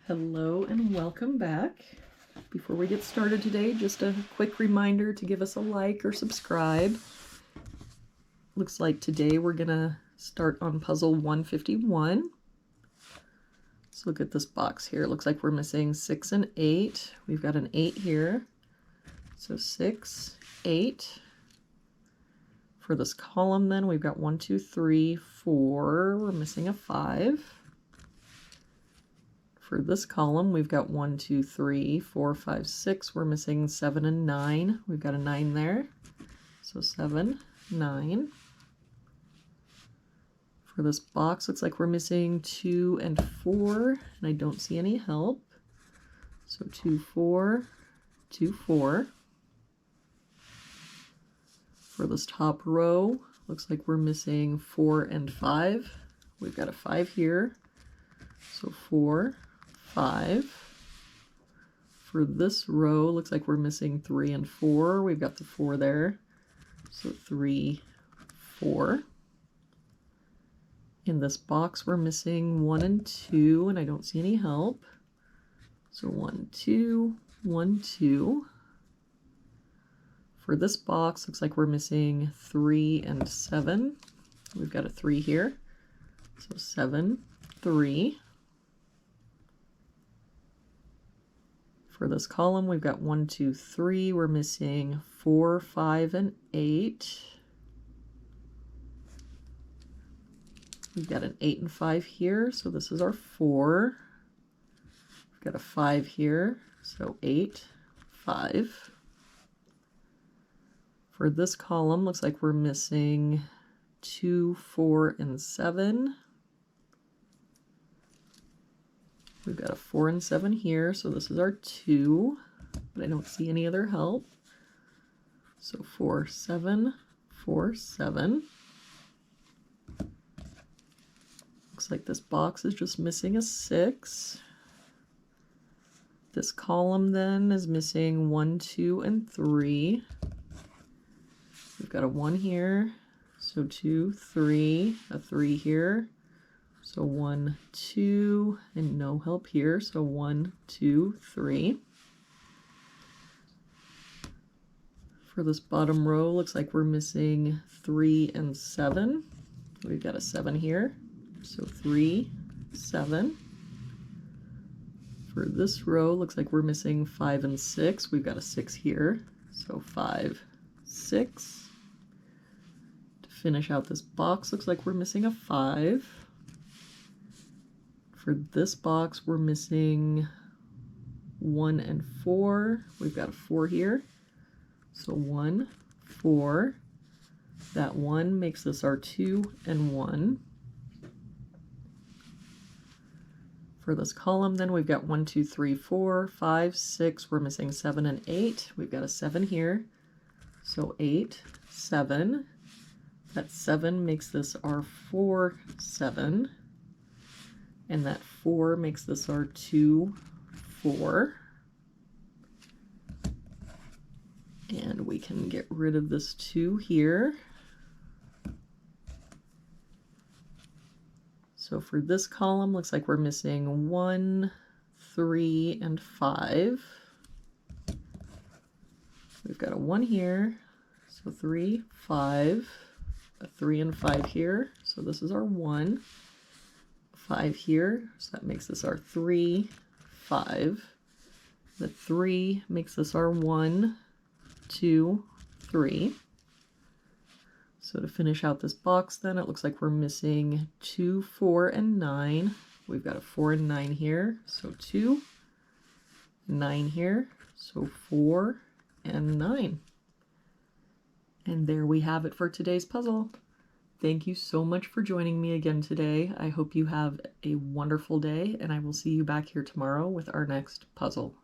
Hello and welcome back. Before we get started today, just a quick reminder to give us a like or subscribe. Looks like today we're gonna start on puzzle 151. Let's look at this box here. It looks like we're missing 6 and 8. We've got an 8 here. So 6, 8. For this column then, we've got 1, 2, 3, 4. We're missing a 5. For this column, we've got 1, 2, 3, 4, 5, 6. We're missing 7 and 9. We've got a 9 there. So 7, 9. For this box, looks like we're missing 2 and 4, and I don't see any help. So 2, 4, 2, 4. For this top row, looks like we're missing 4 and 5. We've got a 5 here. So 4, 5. For this row, looks like we're missing 3 and 4. We've got the 4 there. So 3, 4. In this box, we're missing 1 and 2, and I don't see any help. So 1, 2, 1, 2. For this box, looks like we're missing 3 and 7. We've got a 3 here. So 7, 3. For this column, we've got 1, 2, 3. We're missing 4, 5, and 8. We've got an 8 and 5 here, so this is our 4. We've got a 5 here, so 8, 5. For this column, looks like we're missing 2, 4, and 7. We've got a 4 and 7 here, so this is our 2, but I don't see any other help. So 4, 7, 4, 7. Looks like this box is just missing a 6. This column then is missing 1, 2, and 3. We've got a 1 here, so 2, 3, a 3 here. So 1, 2, and no help here. So 1, 2, 3. For this bottom row, looks like we're missing 3 and 7. We've got a 7 here. So 3, 7. For this row, looks like we're missing 5 and 6. We've got a 6 here. So 5, 6. To finish out this box, looks like we're missing a 5. For this box, we're missing 1 and 4. We've got a 4 here. So 1, 4. That 1 makes this our 2 and 1. For this column, then we've got 1, 2, 3, 4, 5, 6. We're missing 7 and 8. We've got a 7 here. So 8, 7. That 7 makes this our 4, 7. And that 4 makes this our 2, 4. And we can get rid of this 2 here. So for this column, looks like we're missing 1, 3, and 5. We've got a 1 here, so 3, 5, a 3 and 5 here. So this is our 1. 5 here, so that makes this our 3, 5. The 3 makes this our 1, 2, 3. So to finish out this box then, it looks like we're missing 2, 4, and 9. We've got a 4 and 9 here, so 2, 9 here, so 4 and 9. And there we have it for today's puzzle. Thank you so much for joining me again today. I hope you have a wonderful day, and I will see you back here tomorrow with our next puzzle.